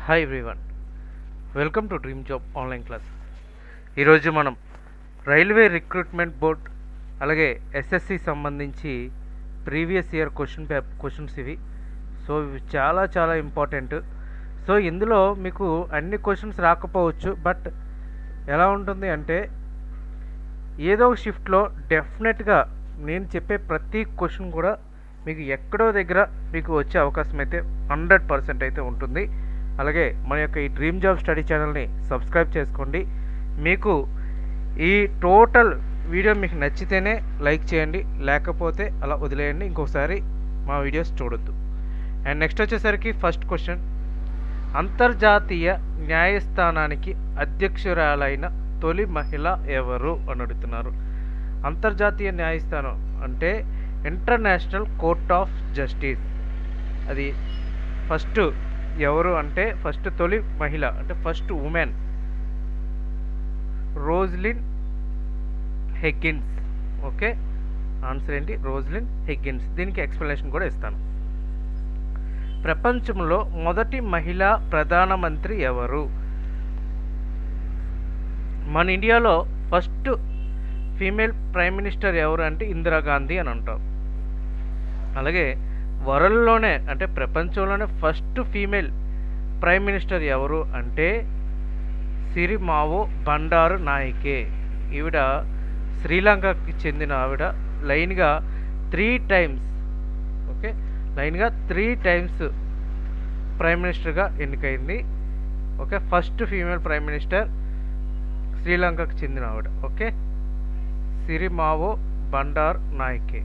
Hi everyone, welcome to dream job online class. ఈరోజు మనం railway recruitment board అలాగే SSC సంబంధించి ప్రీవియస్ ఇయర్ క్వశ్చన్స్ ఇవి. సో ఇవి చాలా చాలా ఇంపార్టెంట్. సో ఇందులో మీకు అన్ని క్వశ్చన్స్ రాకపోవచ్చు, బట్ ఎలా ఉంటుంది అంటే ఏదో ఒక షిఫ్ట్లో డెఫినెట్గా నేను చెప్పే ప్రతి క్వశ్చన్ కూడా మీకు ఎక్కడో దగ్గర మీకు వచ్చే అవకాశం అయితే 100% అయితే ఉంటుంది. అలాగే మన యొక్క ఈ డ్రీమ్ జాబ్ స్టడీ ఛానల్ని సబ్స్క్రైబ్ చేసుకోండి. మీకు ఈ టోటల్ వీడియో మీకు నచ్చితేనే లైక్ చేయండి, లేకపోతే అలా వదిలేయండి, ఇంకోసారి మా వీడియోస్ చూడొద్దు. అండ్ నెక్స్ట్ వచ్చేసరికి ఫస్ట్ క్వశ్చన్, అంతర్జాతీయ న్యాయస్థానానికి అధ్యక్షురాలైన తొలి మహిళ ఎవరు అని అడుగుతున్నారు. అంతర్జాతీయ న్యాయస్థానం అంటే ఇంటర్నేషనల్ కోర్ట్ ఆఫ్ జస్టిస్. అది ఫస్ట్ ఎవరు అంటే ఫస్ట్ తొలి మహిళ అంటే first women Rosalyn Higgins. Okay, answer ఏంటి? Rosalyn Higgins. దీనికి ఎక్స్ప్లెనేషన్ కూడా ఇస్తాను. ప్రపంచంలో మొదటి మహిళా ప్రధానమంత్రి ఎవరు? మన ఇండియాలో ఫస్ట్ ఫీమేల్ ప్రైమ్ మినిస్టర్ ఎవరు అంటే ఇందిరాగాంధీ అని అంటాం. అలాగే వరల్డ్లోనే అంటే ప్రపంచంలోనే ఫస్ట్ ఫీమేల్ ప్రైమ్ మినిస్టర్ ఎవరు అంటే సిరిమావో బండారు నాయకే. ఈవిడ శ్రీలంకకి చెందిన ఆవిడ. లైన్గా 3 టైమ్స్ ఓకే లైన్గా 3 టైమ్స్ ప్రైమ్ మినిస్టర్గా ఎన్నికైంది. Okay, first female prime minister శ్రీలంకకు చెందిన ఆవిడ. Okay, Sirimavo Bandaranaike.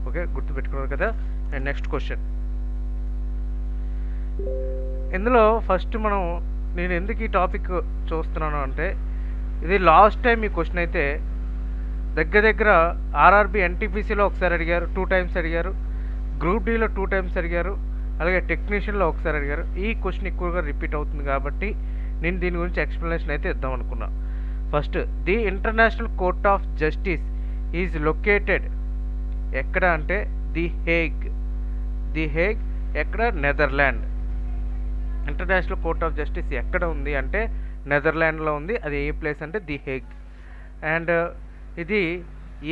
Okay, గుర్తుపెట్టుకున్నారు కదా. అండ్ నెక్స్ట్ క్వశ్చన్, ఇందులో ఫస్ట్ నేను ఎందుకు ఈ టాపిక్ చూస్తున్నాను అంటే ఇది లాస్ట్ టైం ఈ క్వశ్చన్ అయితే దగ్గర ఆర్ఆర్బి ఎన్టీపీసీలో ఒకసారి అడిగారు, 2 టైమ్స్ అడిగారు, గ్రూప్ డీలో 2 టైమ్స్ అడిగారు, అలాగే టెక్నీషియన్లో ఒకసారి అడిగారు. ఈ క్వశ్చన్ ఎక్కువగా రిపీట్ అవుతుంది కాబట్టి నేను దీని గురించి ఎక్స్ప్లెనేషన్ అయితే ఇద్దాం అనుకున్నా. First, the international court of justice is located ఎక్కడ అంటే ది హేగ్ ఎక్కడ? Netherland. International court of justice ఎక్కడ ఉంది అంటే నెదర్లాండ్లో ఉంది. అది ఏ ప్లేస్ అంటే ది హేగ్. అండ్ ఇది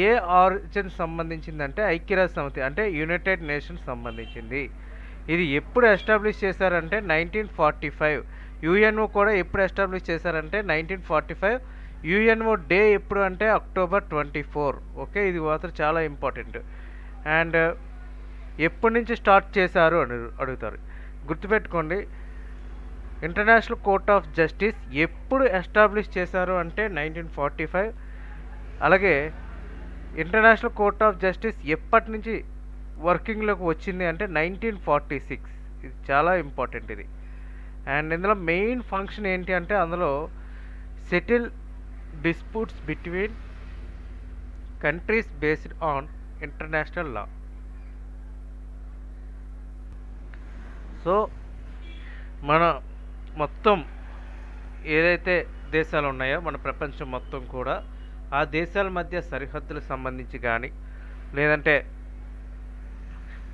ఏ ఆర్గన్ సంబంధించిందంటే ఐక్యరాజ్య సమితి అంటే యునైటెడ్ నేషన్స్ సంబంధించింది. ఇది ఎప్పుడు ఎస్టాబ్లిష్ చేశారంటే 1945. యుఎన్ఓ కూడా ఎప్పుడు ఎస్టాబ్లిష్ చేశారంటే 1945. యుఎన్ఓ డే ఎప్పుడు అంటే అక్టోబర్ 24. ఓకే, ఇది మాత్రం చాలా ఇంపార్టెంట్. అండ్ ఎప్పటి నుంచి స్టార్ట్ చేశారు అని అడుగుతారు. గుర్తుపెట్టుకోండి, ఇంటర్నేషనల్ కోర్ట్ ఆఫ్ జస్టిస్ ఎప్పుడు ఎస్టాబ్లిష్ చేశారు అంటే 1945. అలాగే ఇంటర్నేషనల్ కోర్ట్ ఆఫ్ జస్టిస్ ఎప్పటి నుంచి వర్కింగ్లోకి వచ్చింది అంటే 1946. ఇది చాలా ఇంపార్టెంట్ ఇది. అండ్ ఇందులో మెయిన్ ఫంక్షన్ ఏంటి అంటే అందులో settle disputes between countries based on international law. So మన మొత్తం ఏదైతే దేశాలు ఉన్నాయో మన ప్రపంచం మొత్తం కూడా ఆ దేశాల మధ్య సరిహద్దులకు సంబంధించి కానీ లేదంటే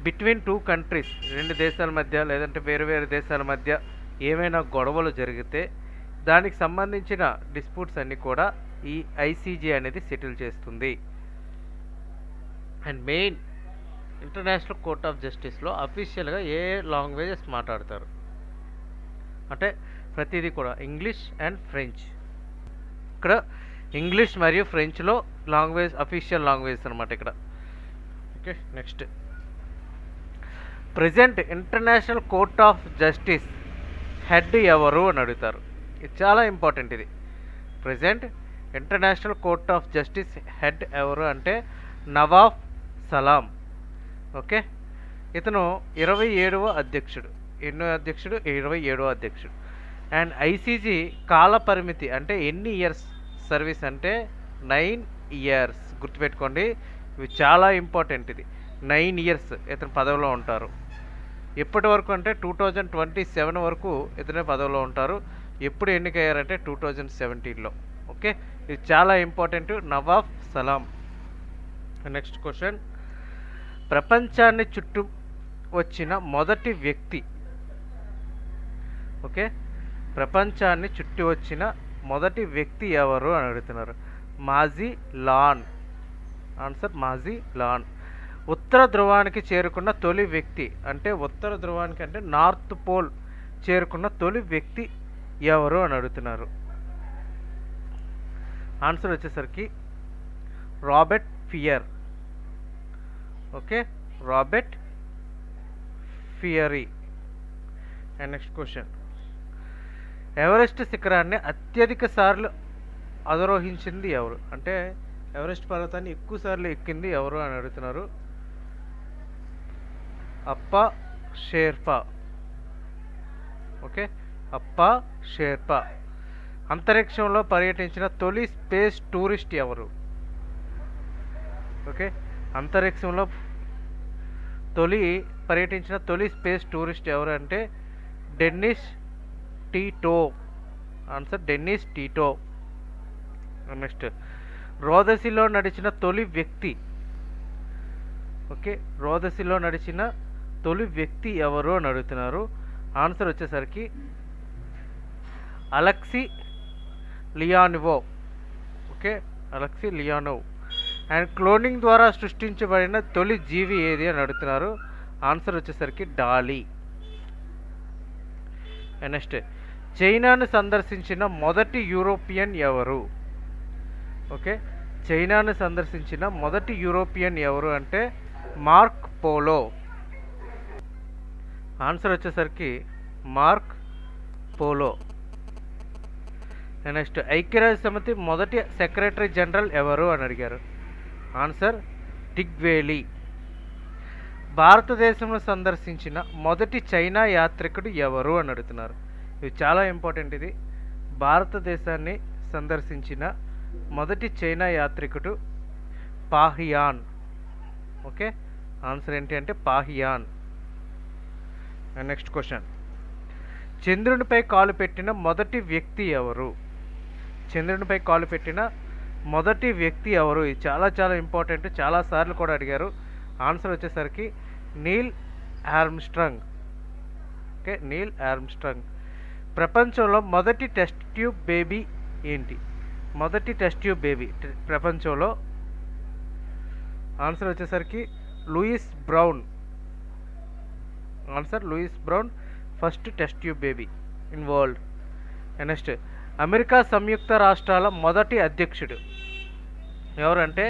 బిట్వీన్ 2 కంట్రీస్ 2 దేశాల మధ్య లేదంటే వేరు దేశాల మధ్య ఏమైనా గొడవలు జరిగితే దానికి సంబంధించిన డిస్ప్యూట్స్ అన్నీ కూడా ఈ ఐసీజే అనేది సెటిల్ చేస్తుంది. And main international court of జస్టిస్లో అఫీషియల్గా ఏ లాంగ్వేజెస్ మాట్లాడతారు అంటే ప్రతిదీ కూడా ఇంగ్లీష్ అండ్ ఫ్రెంచ్. ఇక్కడ ఇంగ్లీష్ మరియు ఫ్రెంచ్లో లాంగ్వేజ్ అఫీషియల్ లాంగ్వేజ్ అనమాట ఇక్కడ. Okay, next, present international court of justice head ఎవరు అని అడుగుతారు. ఇది చాలా ఇంపార్టెంట్. ఇది present international court of justice head ఎవరు అంటే నవాబ్ సలాం. ఓకే, ఇతను 27వ అధ్యక్షుడు. ఎన్నో అధ్యక్షుడు? 27వ అధ్యక్షుడు. అండ్ ఐసీజీ కాల పరిమితి అంటే ఎన్ని ఇయర్స్ సర్వీస్ అంటే 9 ఇయర్స్. గుర్తుపెట్టుకోండి, ఇవి చాలా ఇంపార్టెంట్. ఇది 9 ఇయర్స్ ఇతను పదవిలో ఉంటారు. ఎప్పటి వరకు అంటే 2027 వరకు ఇతనే పదవిలో ఉంటారు. ఎప్పుడు ఎన్నికయ్యారంటే 2017లో. ఓకే, ఇది చాలా ఇంపార్టెంట్, నవాబ్ సలాం. నెక్స్ట్ క్వశ్చన్, ప్రపంచాన్ని చుట్టూ వచ్చిన మొదటి వ్యక్తి. ఓకే, ప్రపంచాన్ని చుట్టి వచ్చిన మొదటి వ్యక్తి ఎవరు అని అడుగుతున్నారు. మాజీ లాన్. ఆన్సర్ మాజీ లాన్. ఉత్తర ధ్రువానికి చేరుకున్న తొలి వ్యక్తి అంటే ఉత్తర ధ్రువానికి అంటే నార్త్ పోల్ చేరుకున్న తొలి వ్యక్తి ఎవరు అని అడుగుతున్నారు. ఆన్సర్ వచ్చేసరికి Robert fear. Okay, Robert ఫియరీ. And next question, Everest శిఖరాన్ని అత్యధిక సార్లు అధిరోహించింది ఎవరు? అంటే ఎవరెస్ట్ పర్వతాన్ని ఎక్కువ సార్లు ఎక్కింది ఎవరు అని అడుగుతున్నారు. అప్పా షేర్పా. ఓకే, అప్పా షేర్పా. అంతరిక్షంలో పర్యటించిన తొలి స్పేస్ టూరిస్ట్ ఎవరు? ఓకే, అంతరిక్షంలో పర్యటించిన తొలి స్పేస్ టూరిస్ట్ ఎవరు అంటే Dennis Tito. Answer Dennis Tito. Next, రోదసిలో నడిచిన తొలి వ్యక్తి. ఓకే, రోదసిలో నడిచిన తొలి వ్యక్తి ఎవరు అని అడుగుతున్నారు. ఆన్సర్ వచ్చేసరికి Alexei Leonov. Okay, Alexei Leonov. And cloning ద్వారా సృష్టించబడిన తొలి జీవి ఏది అని అడుగుతున్నారు. ఆన్సర్ వచ్చేసరికి డాలీ. నెక్స్ట్, చైనాను సందర్శించిన మొదటి యూరోపియన్ ఎవరు? ఓకే, చైనాను సందర్శించిన మొదటి యూరోపియన్ ఎవరు అంటే మార్క్ పోలో. ఆన్సర్ వచ్చేసరికి మార్క్ పోలో. నెక్స్ట్, ఐక్యరాజ్య సమితి మొదటి సెక్రటరీ జనరల్ ఎవరు అని అడిగారు. ఆన్సర్ టిగ్వేలీ. భారతదేశంలో సందర్శించిన మొదటి చైనా యాత్రికుడు ఎవరు అని అడుగుతున్నారు. ఇది చాలా ఇంపార్టెంట్. ఇది భారతదేశాన్ని సందర్శించిన మొదటి చైనా యాత్రికుడు పాహియాన్. ఓకే, ఆన్సర్ ఏంటి అంటే పాహియాన్. నెక్స్ట్ క్వశ్చన్, చంద్రునిపై కాలు పెట్టిన మొదటి వ్యక్తి ఎవరు? చంద్రునిపై కాలు పెట్టిన మొదటి వ్యక్తి ఎవరు? ఇది చాలా చాలా ఇంపార్టెంట్, చాలాసార్లు కూడా అడిగారు. ఆన్సర్ వచ్చేసరికి Neil Armstrong. Okay, Neil Armstrong. ప్రపంచంలో మొదటి టెస్ట్ ట్యూబ్ బేబీ ఏంటి? మొదటి టెస్ట్ ట్యూబ్ బేబీ ప్రపంచంలో. ఆన్సర్ వచ్చేసరికి Louise Brown. Answer Louise Brown, first test tube baby in world. Next, America సంయుక్త రాష్ట్రాల మొదటి అధ్యక్షుడు ఎవరంటే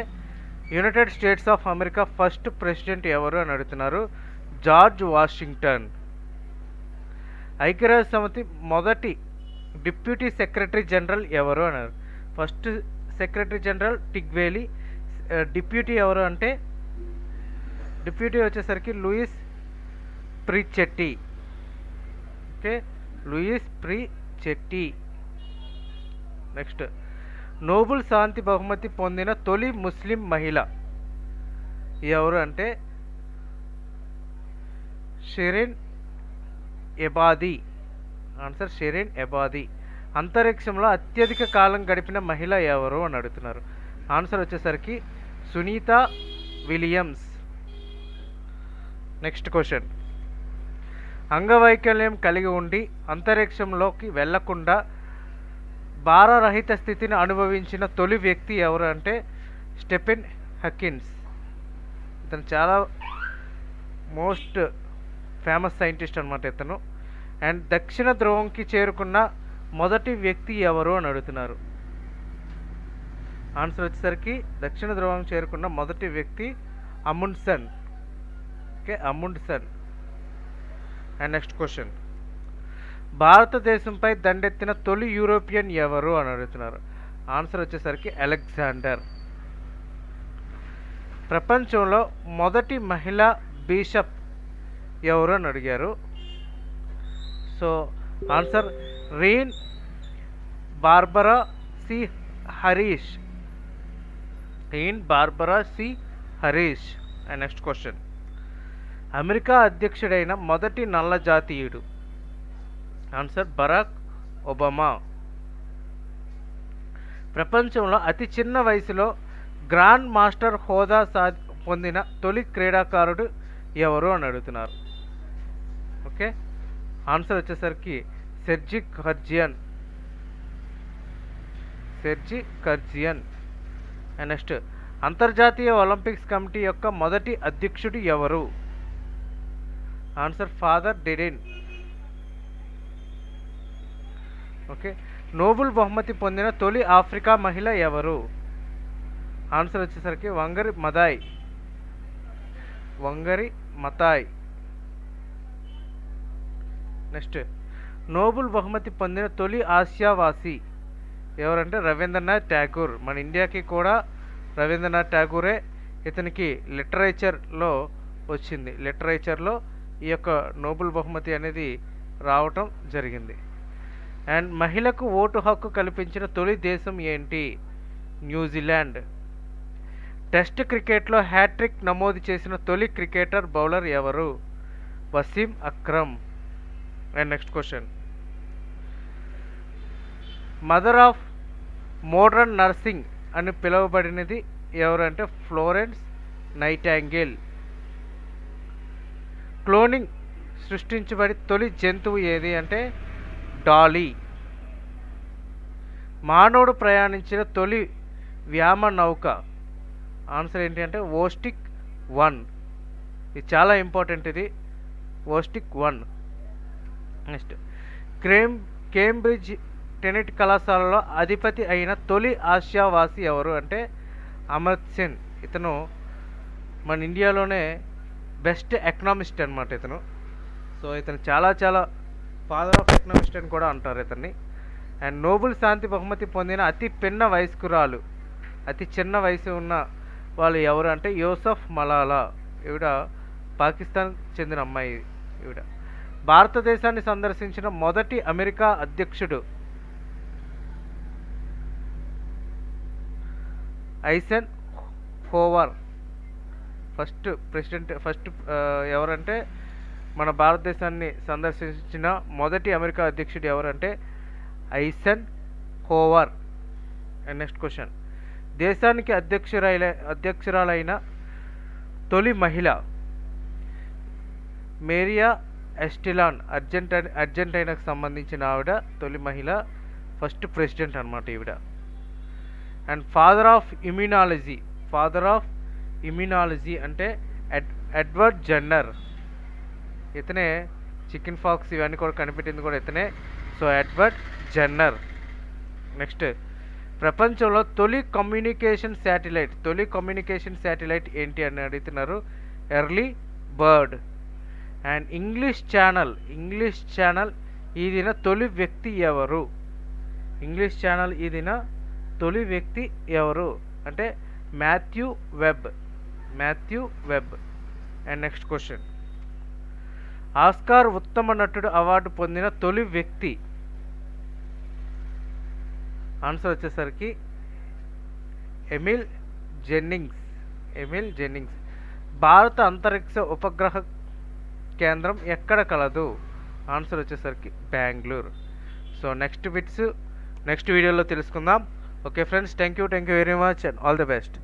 United States of America first president ఎవరు అని అడుగుతున్నారు. George Washington. ఐక్యరాజ్య సమితి మొదటి డిప్యూటీ సెక్రటరీ జనరల్ ఎవరు అన్నారు. First secretary general Trygve Lie. Deputy ఎవరు అంటే డిప్యూటీ వచ్చేసరికి Louise ప్రిచెట్టి. Okay, Louise Frechette. Next, Nobel శాంతి బహుమతి పొందిన తొలి ముస్లిం మహిళ ఎవరు అంటే Shirin Ebadi. Answer Shirin Ebadi. అంతరిక్షంలో అత్యధిక కాలం గడిపిన మహిళ ఎవరు అని అడుగుతున్నారు. ఆన్సర్ వచ్చేసరికి సునీత విలియమ్స్. నెక్స్ట్ క్వశ్చన్, అంగవైకల్యం కలిగి ఉండి అంతరిక్షంలోకి వెళ్లకుండా భారరహిత స్థితిని అనుభవించిన తొలి వ్యక్తి ఎవరు అంటే స్టెఫెన్ హాకిన్స్. ఇతను చాలా మోస్ట్ ఫేమస్ సైంటిస్ట్ అనమాట ఇతను. అండ్ దక్షిణ ధ్రువంకి చేరుకున్న మొదటి వ్యక్తి ఎవరు అని అడుగుతున్నారు. ఆన్సర్ వచ్చేసరికి దక్షిణ ధ్రువం చేరుకున్న మొదటి వ్యక్తి అముండ్సన్. ఓకే, అముండ్సన్. అండ్ నెక్స్ట్ క్వశ్చన్, భారతదేశంపై దండెత్తిన తొలి యూరోపియన్ ఎవరు అని అడుగుతున్నారు. ఆన్సర్ వచ్చేసరికి అలెగ్జాండర్. ప్రపంచంలో మొదటి మహిళా బిషప్ ఎవరు అని అడిగారు. సో ఆన్సర్ రీన్ బార్బరా సి హరీష్. రీన్ Barbara C Harris. And next question, America అధ్యక్షుడైన మొదటి నల్ల జాతీయుడు. Answer Barack Obama. ప్రపంచంలో అతి చిన్న వయసులో గ్రాండ్ మాస్టర్ హోదా పొందిన తొలి క్రీడాకారుడు ఎవరు అని అడుగుతున్నారు. ఓకే, ఆన్సర్ వచ్చేసరికి సెర్జీ కర్జియన్. అండ్ నెక్స్ట్, అంతర్జాతీయ ఒలింపిక్స్ కమిటీ యొక్క మొదటి అధ్యక్షుడు ఎవరు? ఆన్సర్ ఫాదర్ డెడిన్. ఓకే. నోబెల్ బహుమతి పొందిన తొలి ఆఫ్రికా మహిళ ఎవరు? ఆన్సర్ వచ్చేసరికి వంగరి మతాయ్. నెక్స్ట్, నోబెల్ బహుమతి పొందిన తొలి ఆసియావాసి ఎవరంటే రవీంద్రనాథ్ ఠాగూర్. మన ఇండియాకి కూడా రవీంద్రనాథ్ ఠాగూరే. ఇతనికి లిటరేచర్లో వచ్చింది. లిటరేచర్లో ఈ యొక్క నోబెల్ బహుమతి అనేది రావటం జరిగింది. అండ్ మహిళకు ఓటు హక్కు కల్పించిన తొలి దేశం ఏంటి? న్యూజిలాండ్. టెస్ట్ క్రికెట్లో హ్యాట్రిక్ నమోదు చేసిన తొలి క్రికెటర్ బౌలర్ ఎవరు? Wasim Akram. And next question, mother of modern nursing అని పిలువబడినది ఎవరంటే ఫ్లోరెన్స్ నైటాంగేల్. క్లోనింగ్ సృష్టించబడి తొలి జంతువు ఏది అంటే డాలీ. మానవుడు ప్రయాణించిన తొలి వ్యామ నౌక. ఆన్సర్ ఏంటి అంటే ఓస్టిక్ 1. ఇది చాలా ఇంపార్టెంట్. ఇది ఓస్టిక్ 1. నెక్స్ట్, కేంబ్రిడ్జ్ ట్రినిటీ కళాశాలలో అధిపతి అయిన తొలి ఆసియావాసి ఎవరు అంటే అమర్త్య సేన్. ఇతను మన ఇండియాలోనే బెస్ట్ ఎకనామిస్ట్ అనమాట ఇతను. సో ఇతను చాలా ఫాదర్ ఆఫ్ ఎకనామిస్ట్ అని కూడా అంటారు ఇతన్ని. అండ్ నోబెల్ శాంతి బహుమతి పొందిన అతి చిన్న వయసు ఉన్న వాళ్ళు ఎవరు అంటే యూసఫ్ మలాలా. ఈవిడ పాకిస్తాన్ చెందిన అమ్మాయి. ఈవిడ భారతదేశాన్ని సందర్శించిన మొదటి అమెరికా అధ్యక్షుడు ఐసెన్ హోవర్. ఫస్ట్ ఎవరంటే మన భారతదేశాన్ని సందర్శించిన మొదటి అమెరికా అధ్యక్షుడు ఎవరంటే ఐసెన్ హోవర్. అండ్ నెక్స్ట్ క్వశ్చన్, దేశానికి అధ్యక్షురాలైన తొలి మహిళ మేరియా ఎస్టిలాన్. అర్జెంటీనాకు సంబంధించిన ఆవిడ తొలి మహిళ, ఫస్ట్ ప్రెసిడెంట్ అనమాట ఈవిడ. అండ్ ఫాదర్ ఆఫ్ ఇమ్యునాలజీ అంటే ఎడ్వర్డ్ జెన్నర్. ఇతనే చికెన్ ఫాక్స్ ఇవన్నీ కూడా కనిపెట్టింది కూడా ఇతనే. So Edward Jenner. నెక్స్ట్, ప్రపంచంలో తొలి కమ్యూనికేషన్ శాటిలైట్ ఏంటి అని అడుగుతున్నారు. Early bird. And English channel ఈదిన తొలి వ్యక్తి ఎవరు అంటే Matthew web. And next question, Oscar ఉత్తమ నటుడు అవార్డు పొందిన తొలి వ్యక్తి. ఆన్సర్ వచ్చేసరికి ఎమిల్ జెన్నింగ్స్. భారత అంతరిక్ష ఉపగ్రహ కేంద్రం ఎక్కడ కలదు? ఆన్సర్ వచ్చేసరికి బెంగళూరు. సో నెక్స్ట్ వీడియోలో తెలుసుకుందాం. Okay friends, thank you very much and all the best.